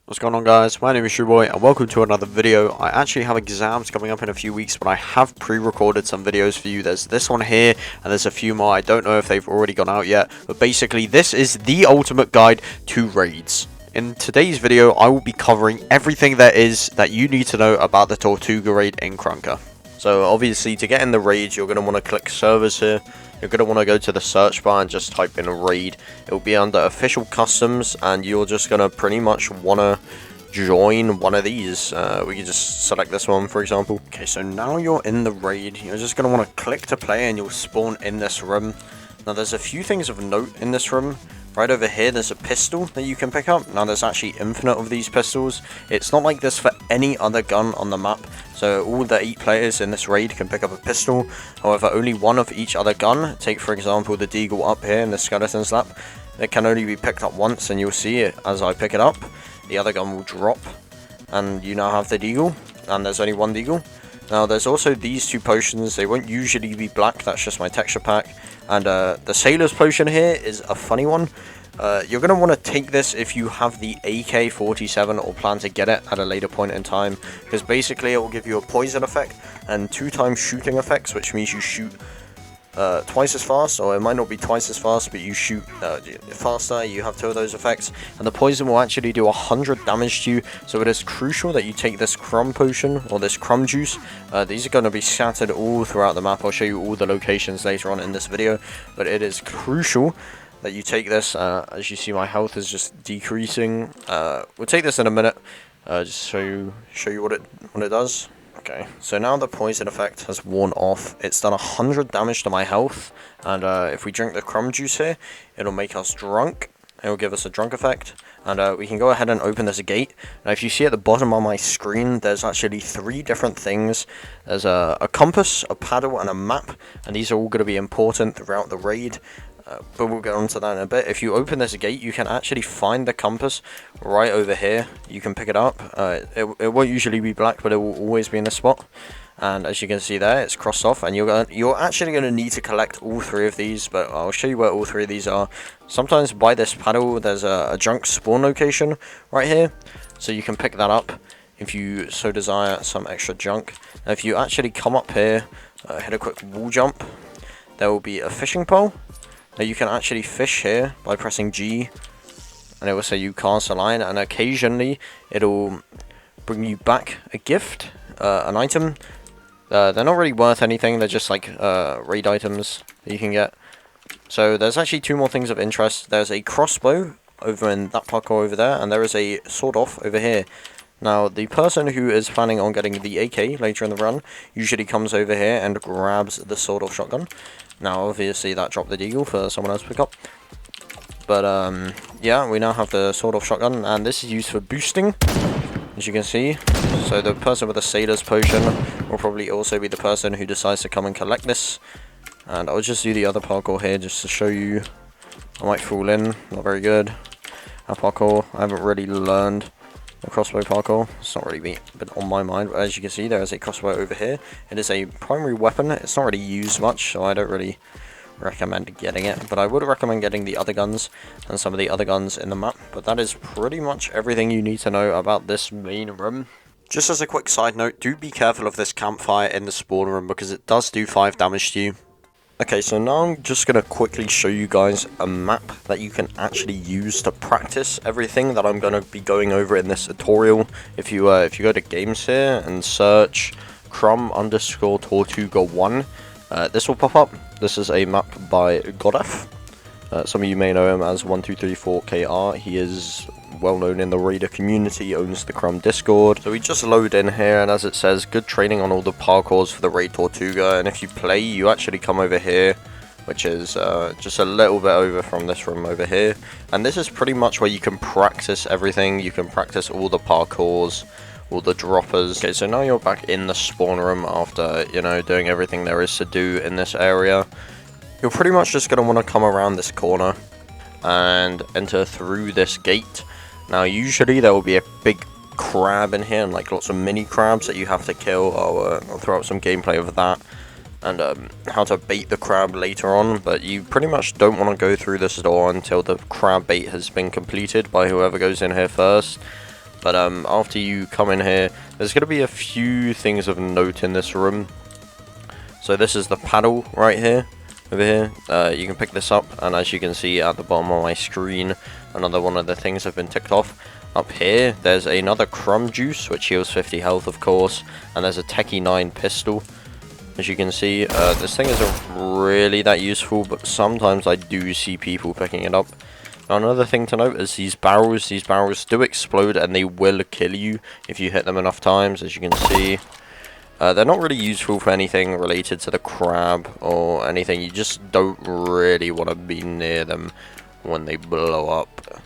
What's going on, guys? My name is Boy and welcome to another video. I actually have exams coming up in a few weeks, but I have pre-recorded some videos for you. There's this one here and there's a few more. I don't know if they've already gone out yet, but basically this is the ultimate guide to raids. In today's video, I will be covering everything there is that you need to know about the Tortuga raid in Krunker. So obviously, to get in the raid, you're going to want to click servers here. You're going to want to go to the search bar and just type in a raid. It will be under official customs, and you're just going to pretty much want to join one of these. We can just select this one, for example. Okay, so now you're in the raid. You're just going to want to click to play, and you'll spawn in this room. Now, there's a few things of note in this room. Right over here, there's a pistol that you can pick up. Now, there's actually infinite of these pistols. It's not like this for any other gun on the map. So, all the 8 players in this raid can pick up a pistol. However, only one of each other gun. Take, for example, the Deagle up here in the skeleton slap. It can only be picked up once, and you'll see it as I pick it up. The other gun will drop, and you now have the Deagle. And there's only one Deagle. Now, there's also these 2 potions. They won't usually be black. That's just my texture pack. And the Sailor's Potion here is a funny one. You're going to want to take this if you have the AK-47 or plan to get it at a later point in time. Because basically it will give you a poison effect and 2 times shooting effects, which means you shoot twice as fast, or it might not be twice as fast, but you shoot faster. You have 2 of those effects, and the poison will actually do 100 damage to you. So it is crucial that you take this Krum Potion, or this Krum Juice. These are going to be scattered all throughout the map. I'll show you all the locations later on in this video, but it is crucial that you take this. As you see, my health is just decreasing. We'll take this in a minute, just show you what it does. Okay, so now the poison effect has worn off. It's done 100 damage to my health, and if we drink the Krum Juice here, it'll make us drunk. It'll give us a drunk effect, and we can go ahead and open this gate. Now, if you see at the bottom of my screen, there's actually 3 different things. There's a compass, a paddle, and a map, and these are all going to be important throughout the raid. But we'll get onto that in a bit. If you open this gate, you can actually find the compass right over here. You can pick it up. It won't usually be black, but it will always be in this spot. And as you can see there, it's crossed off. And you're actually going to need to collect all 3 of these, but I'll show you where all 3 of these are. Sometimes by this paddle, there's a junk spawn location right here, so you can pick that up if you so desire some extra junk. Now, if you actually come up here, hit a quick wall jump, there will be a fishing pole. Now, you can actually fish here by pressing G, and it will say you cast a line, and occasionally it'll bring you back a gift, an item. They're not really worth anything, they're just like raid items that you can get. So there's actually 2 more things of interest. There's a crossbow over in that parkour over there, and there is a sword off over here. Now, the person who is planning on getting the AK later in the run usually comes over here and grabs the sword-off shotgun. Now, obviously, that dropped the Deagle for someone else to pick up. But, yeah, we now have the sword-off shotgun, and this is used for boosting, as you can see. So the person with the Sailor's Potion will probably also be the person who decides to come and collect this. And I'll just do the other parkour here just to show you. I might fall in, not very good. Our parkour, I haven't really learned the crossbow parkour. It's not really been on my mind, but as you can see, there is a crossbow over here. It is a primary weapon. It's not really used much, so I don't really recommend getting it, but I would recommend getting the other guns and some of the other guns in the map. But that is pretty much everything you need to know about this main room. Just as a quick side note, do be careful of this campfire in the spawn room, because it does do 5 damage to you. Okay, so now I'm just going to quickly show you guys a map that you can actually use to practice everything that I'm going to be going over in this tutorial. If you go to games here and search Krum_Tortuga 1, this will pop up. This is a map by Godef. Some of you may know him as 1234KR. He is well known in the raider community, owns the Krum Discord. So we just load in here, and as it says, good training on all the parkours for the raid Tortuga. And if you play, you actually come over here, which is just a little bit over from this room over here. And this is pretty much where you can practice everything. You can practice all the parkours, all the droppers. Okay, so now you're back in the spawn room after, you know, doing everything there is to do in this area. You're pretty much just going to want to come around this corner and enter through this gate. Now, usually there will be a big crab in here, and like lots of mini crabs that you have to kill. I'll throw up some gameplay of that, and how to bait the crab later on. But you pretty much don't want to go through this door until the crab bait has been completed by whoever goes in here first. But after you come in here, there's going to be a few things of note in this room. So this is the paddle right here, over here. You can pick this up, and as you can see at the bottom of my screen, another one of the things have been ticked off. Up here, there's another Krum juice, which heals 50 health, of course, and there's a Techie 9 pistol. As you can see, this thing isn't really that useful, but sometimes I do see people picking it up. Now, another thing to note is these barrels do explode, and they will kill you if you hit them enough times, as you can see. They're not really useful for anything related to the crab or anything. You just don't really want to be near them when they blow up.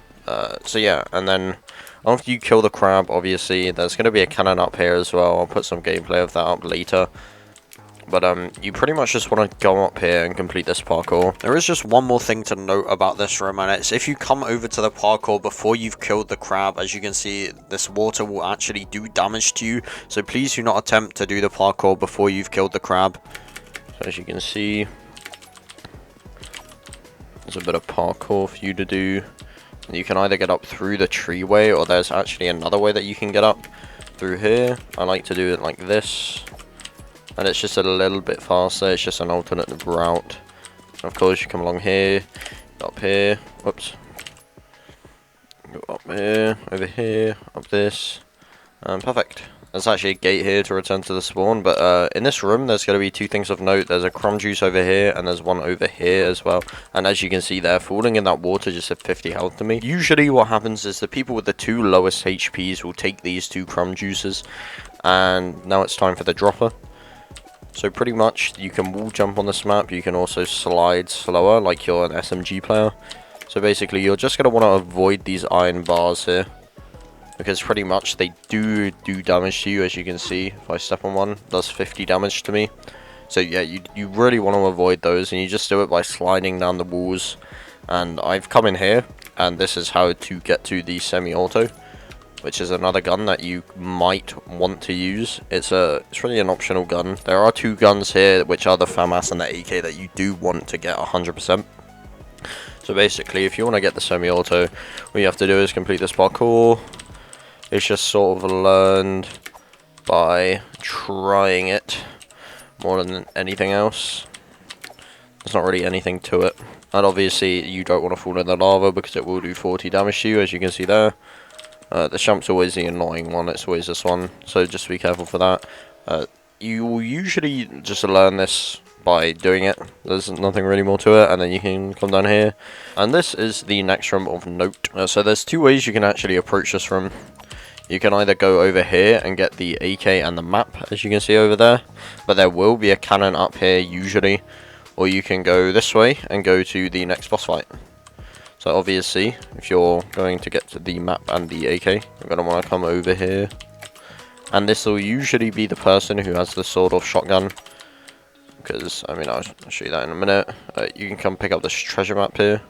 So yeah, and then after you kill the crab, obviously, there's going to be a cannon up here as well. I'll put some gameplay of that up later. But you pretty much just want to go up here and complete this parkour. There is just one more thing to note about this room, and it's if you come over to the parkour before you've killed the crab, as you can see, this water will actually do damage to you. So please do not attempt to do the parkour before you've killed the crab. So as you can see, there's a bit of parkour for you to do. You can either get up through the treeway, or there's actually another way that you can get up through here. I like to do it like this. And it's just a little bit faster, it's just an alternate route. Of course, you come along here, up here, whoops. Go up here, over here, up this, and perfect. There's actually a gate here to return to the spawn, but in this room, there's going to be two things of note. There's a Krum juice over here, and there's one over here as well. And as you can see there, falling in that water just did 50 health to me. Usually what happens is the people with the two lowest HPs will take these two Krum juices, and now it's time for the dropper. So pretty much, you can wall jump on this map, you can also slide slower, like you're an SMG player. So basically, you're just going to want to avoid these iron bars here, because pretty much they do damage to you, as you can see. If I step on one, it does 50 damage to me. So yeah, you really want to avoid those, and you just do it by sliding down the walls. And I've come in here, and this is how to get to the semi-auto, which is another gun that you might want to use. It's really an optional gun. There are two guns here, which are the Famas and the AK, that you do want to get 100%. So basically, if you want to get the semi-auto, what you have to do is complete this parkour. It's just sort of learned by trying it more than anything else. There's not really anything to it. And obviously, you don't want to fall in the lava because it will do 40 damage to you, as you can see there. The jump's always the annoying one, it's always this one, so just be careful for that. You will usually just learn this by doing it, there's nothing really more to it, and then you can come down here. And this is the next room of note. So there's two ways you can actually approach this room. You can either go over here and get the AK and the map, as you can see over there, but there will be a cannon up here usually, or you can go this way and go to the next boss fight. So obviously, if you're going to get to the map and the AK, you're going to want to come over here. And this will usually be the person who has the sawed-off shotgun. Because, I mean, I'll show you that in a minute. You can come pick up this treasure map here.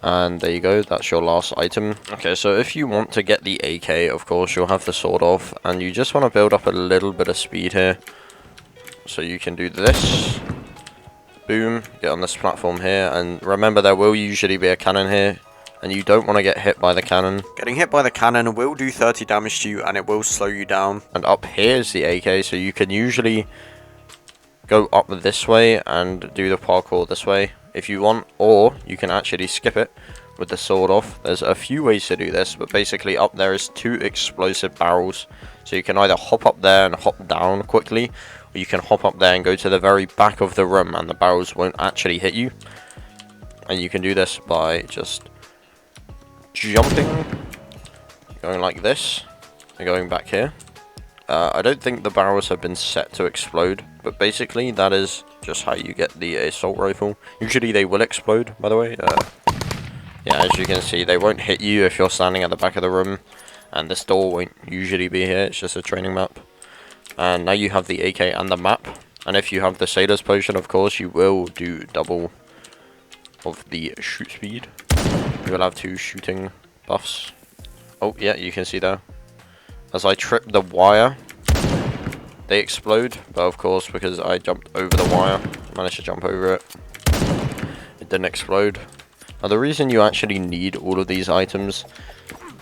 And there you go, that's your last item. Okay, so if you want to get the AK, of course, you'll have the sawed-off. And you just want to build up a little bit of speed here. So you can do this. Boom, get on this platform here, and remember there will usually be a cannon here, and you don't want to get hit by the cannon. Getting hit by the cannon will do 30 damage to you, and it will slow you down. And up here is the AK, so you can usually go up this way and do the parkour this way if you want, or you can actually skip it with the sword off. There's a few ways to do this, but basically up there is two explosive barrels, so you can either hop up there and hop down quickly, or you can hop up there and go to the very back of the room and the barrels won't actually hit you. And you can do this by just jumping, going like this, and going back here. I don't think the barrels have been set to explode, but basically that is just how you get the assault rifle. Usually they will explode, by the way. Yeah, as you can see, they won't hit you if you're standing at the back of the room, and this door won't usually be here, it's just a training map. And now you have the AK and the map, and if you have the Sailor's Potion, of course, you will do double of the shoot speed. You will have 2 shooting buffs. Oh, yeah, you can see there. As I trip the wire, they explode, but of course, because I jumped over the wire, managed to jump over it, it didn't explode. Now, the reason you actually need all of these items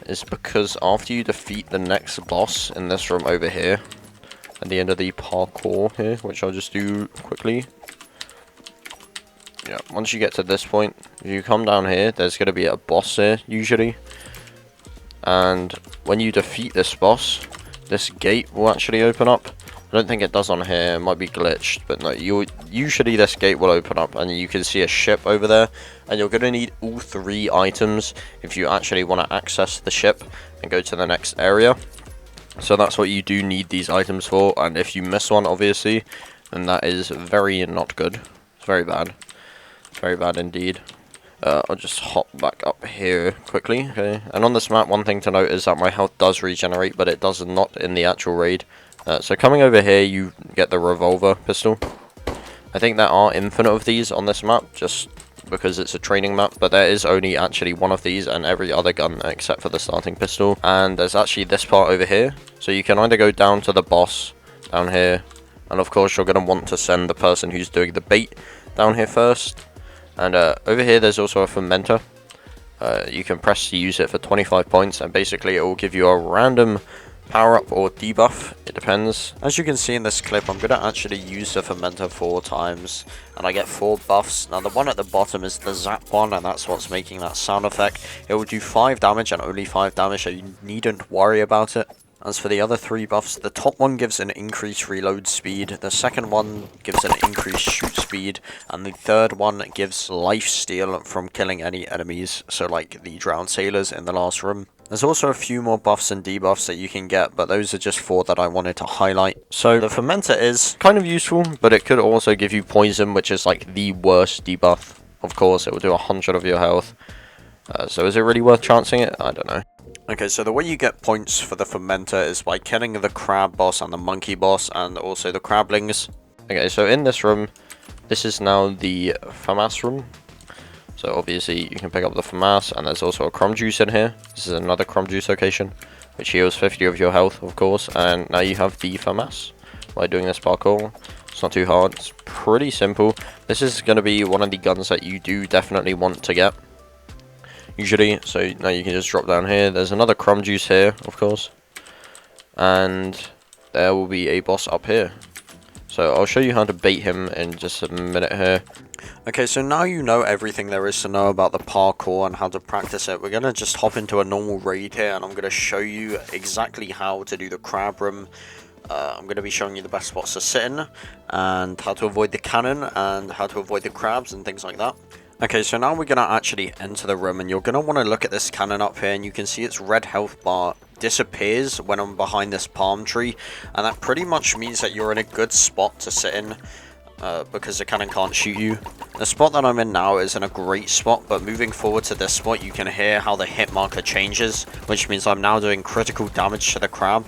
is because after you defeat the next boss in this room over here, at the end of the parkour here, which I'll just do quickly. Yeah, once you get to this point, if you come down here, there's going to be a boss here, usually. And when you defeat this boss, this gate will actually open up. I don't think it does on here, it might be glitched, but no, usually this gate will open up and you can see a ship over there. And you're going to need all 3 items if you actually want to access the ship and go to the next area. So that's what you do need these items for, and if you miss one, obviously, then that is very not good. It's very bad. Very bad indeed. I'll just hop back up here quickly, okay? And on this map, one thing to note is that my health does regenerate, but it does not in the actual raid. So coming over here, you get the revolver pistol. I think there are infinite of these on this map, just because it's a training map, but there is only actually one of these and every other gun except for the starting pistol. And there's actually this part over here. So you can either go down to the boss down here, and of course you're going to want to send the person who's doing the bait down here first. And over here there's also a fermenter. You can press to use it for 25 points, and basically it will give you a random power up or debuff, it depends. As you can see in this clip, I'm going to actually use the fermenter 4 times and I get 4 buffs. Now the one at the bottom is the zap one, and that's what's making that sound effect. It will do 5 damage and only 5 damage, so you needn't worry about it. As for the other 3 buffs, the top one gives an increased reload speed, the second one gives an increased shoot speed, and the third one gives life steal from killing any enemies, so like the drowned sailors in the last room. There's also a few more buffs and debuffs that you can get, but those are just 4 that I wanted to highlight. So the fermenter is kind of useful, but it could also give you poison, which is like the worst debuff. Of course, it will do 100 of your health. So is it really worth chancing it? I don't know. Okay, so the way you get points for the fermenter is by killing the crab boss and the monkey boss, and also the crablings. Okay, so in this room, this is now the Famas room. So obviously you can pick up the Famas, and there's also a Krum juice in here. This is another Krum juice location, which heals 50 of your health, of course. And now you have the Famas by doing this parkour. It's not too hard, it's pretty simple. This is going to be one of the guns that you do definitely want to get, usually. So now you can just drop down here. There's another Krum juice here, of course. And there will be a boss up here. So I'll show you how to bait him in just a minute here. Okay, so now you know everything there is to know about the parkour and how to practice it. We're going to just hop into a normal raid here, and I'm going to show you exactly how to do the crab room. I'm going to be showing you the best spots to sit in, and how to avoid the cannon, and how to avoid the crabs and things like that. Okay, so now we're going to actually enter the room, and you're going to want to look at this cannon up here, and you can see its red health bar disappears when I'm behind this palm tree, and that pretty much means that you're in a good spot to sit in, because the cannon can't shoot you. The spot that I'm in now isn't a great spot, but moving forward to this spot, you can hear how the hit marker changes, which means I'm now doing critical damage to the crab.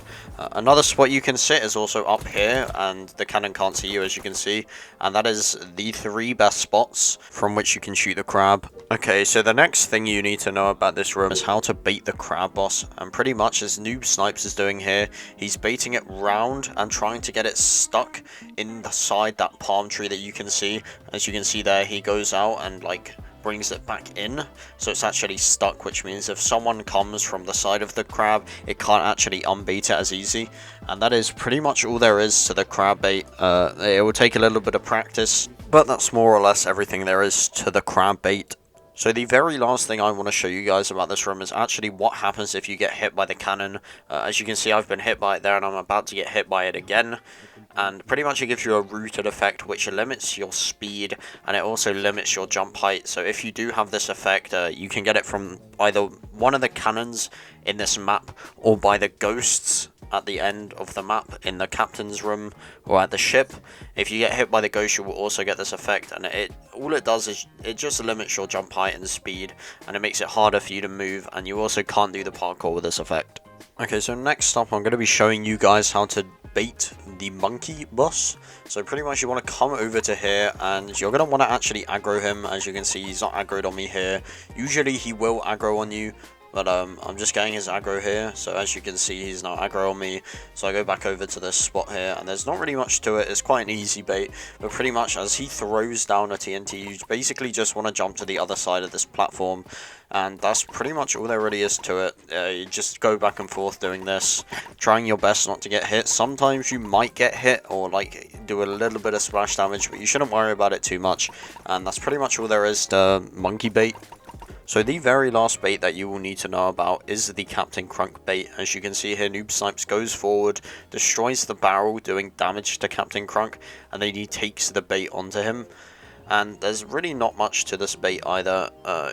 Another spot you can sit is also up here, and the cannon can't see you, as you can see, and that is the 3 best spots from which you can shoot the crab. Okay, so the next thing you need to know about this room is how to bait the crab boss, and pretty much as Noob Snipes is doing here, he's baiting it round and trying to get it stuck inside that palm tree that you can see. As you can see there, he goes out and like brings it back in, so it's actually stuck, which means if someone comes from the side of the crab, it can't actually unbait it as easy. And that is pretty much all there is to the crab bait. It will take a little bit of practice, but that's more or less everything there is to the crab bait. So the very last thing I want to show you guys about this room is actually what happens if you get hit by the cannon. As you can see, I've been hit by it there, and I'm about to get hit by it again. And pretty much it gives you a rooted effect, which limits your speed, and it also limits your jump height. So if you do have this effect, you can get it from either one of the cannons in this map, or by the ghosts at the end of the map in the captain's room or at the ship. If you get hit by the ghost, you will also get this effect, and all it does is it just limits your jump height and speed, and it makes it harder for you to move, and you also can't do the parkour with this effect. Okay, so next up I'm going to be showing you guys how to bait the monkey boss. So pretty much you want to come over to here, and you're going to want to actually aggro him. As you can see, he's not aggroed on me here. Usually he will aggro on you, but I'm just getting his aggro here. So as you can see, he's now aggro on me. So I go back over to this spot here, and there's not really much to it. It's quite an easy bait, but pretty much as he throws down a TNT, you basically just want to jump to the other side of this platform, and that's pretty much all there really is to it. You just go back and forth doing this, trying your best not to get hit. Sometimes you might get hit or like do a little bit of splash damage, but you shouldn't worry about it too much. And that's pretty much all there is to monkey bait. So the very last bait that you will need to know about is the Captain Krunk bait. As you can see here, Noob Snipes goes forward, destroys the barrel, doing damage to Captain Krunk, and then he takes the bait onto him. And there's really not much to this bait either.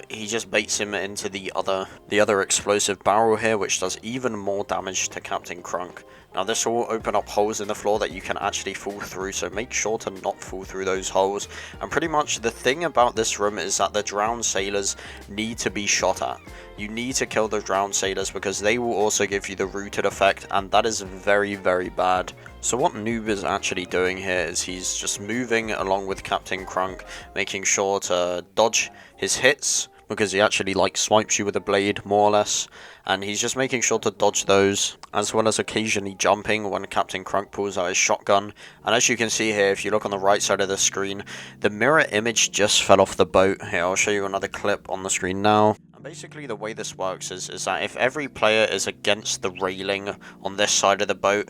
He just baits him into the other explosive barrel here, which does even more damage to Captain Krunk. Now this will open up holes in the floor that you can actually fall through, so make sure to not fall through those holes. And pretty much the thing about this room is that the drowned sailors need to be shot at. You need to kill the drowned sailors because they will also give you the rooted effect, and that is very, very bad. So what Noob is actually doing here is he's just moving along with Captain Krunk, making sure to dodge his hits, because he actually like swipes you with a blade more or less, and he's just making sure to dodge those, as well as occasionally jumping when Captain Krunk pulls out his shotgun. And as you can see here, if you look on the right side of the screen, the mirror image just fell off the boat. Here, I'll show you another clip on the screen now. And basically the way this works is that if every player is against the railing on this side of the boat,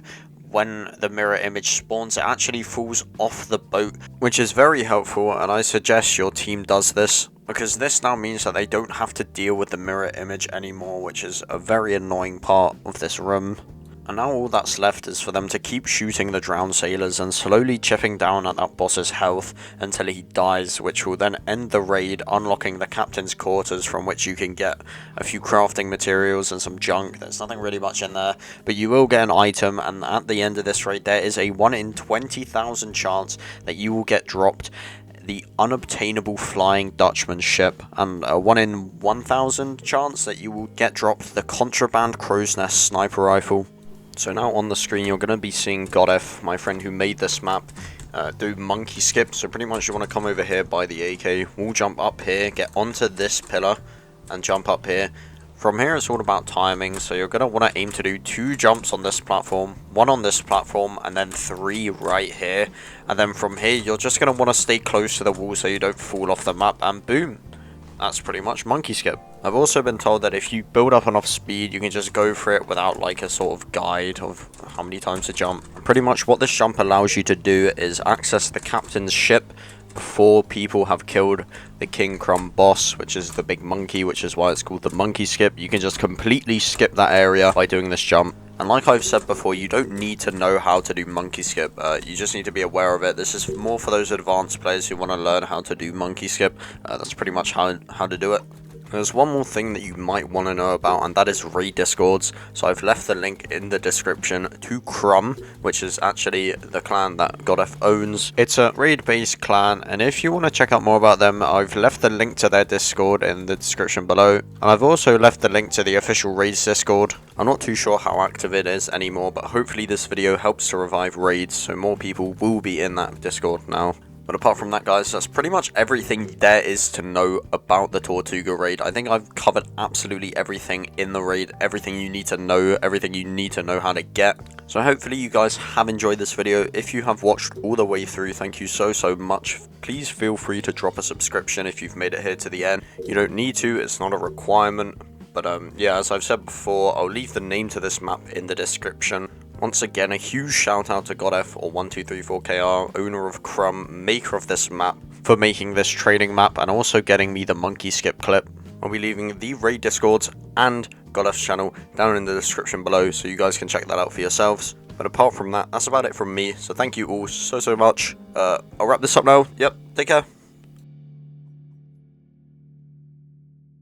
when the mirror image spawns, it actually falls off the boat, which is very helpful, and I suggest your team does this, because this now means that they don't have to deal with the mirror image anymore, which is a very annoying part of this room. And now all that's left is for them to keep shooting the drowned sailors and slowly chipping down at that boss's health until he dies, which will then end the raid, unlocking the captain's quarters, from which you can get a few crafting materials and some junk. There's nothing really much in there, but you will get an item, and at the end of this raid there is a 1 in 20,000 chance that you will get dropped the Unobtainable flying Dutchman ship, and a 1 in 1,000 chance that you will get dropped the Contraband Crowsnest sniper rifle. So now on the screen you're going to be seeing Godef, my friend who made this map, do monkey skip. So pretty much you want to come over here by the AK, we'll jump up here, get onto this pillar and jump up here. From here it's all about timing, so you're going to want to aim to do 2 jumps on this platform, 1 on this platform, and then 3 right here. And then from here you're just going to want to stay close to the wall so you don't fall off the map, and boom, that's pretty much monkey skip. I've also been told that if you build up enough speed, you can just go for it without like a sort of guide of how many times to jump. Pretty much what this jump allows you to do is access the captain's ship before people have killed the King Krum boss, which is the big monkey, which is why it's called the monkey skip. You can just completely skip that area by doing this jump. And like I've said before, you don't need to know how to do monkey skip, you just need to be aware of it. This is more for those advanced players who want to learn how to do monkey skip. That's pretty much how to do it. There's one more thing that you might want to know about, and that is raid discords. So I've left the link in the description to Krum, which is actually the clan that Godef owns. It's a raid based clan, and if you want to check out more about them, I've left the link to their discord in the description below, and I've also left the link to the official raids discord. I'm not too sure how active it is anymore, but hopefully this video helps to revive raids, so more people will be in that discord now. But apart from that, guys, that's pretty much everything there is to know about the Tortuga raid. I think I've covered absolutely everything in the raid, everything you need to know, everything you need to know how to get. So hopefully you guys have enjoyed this video. If you have watched all the way through, thank you so much. Please feel free to drop a subscription if you've made it here to the end. You don't need to, it's not a requirement. But yeah, as I've said before, I'll leave the name to this map in the description. Once again, a huge shout out to Godef, or 1234KR, owner of Krum, maker of this map, for making this training map and also getting me the monkey skip clip. I'll be leaving the raid discords and Godef's channel down in the description below, so you guys can check that out for yourselves. But apart from that, that's about it from me, so thank you all so much. I'll wrap this up now. Yep, take care.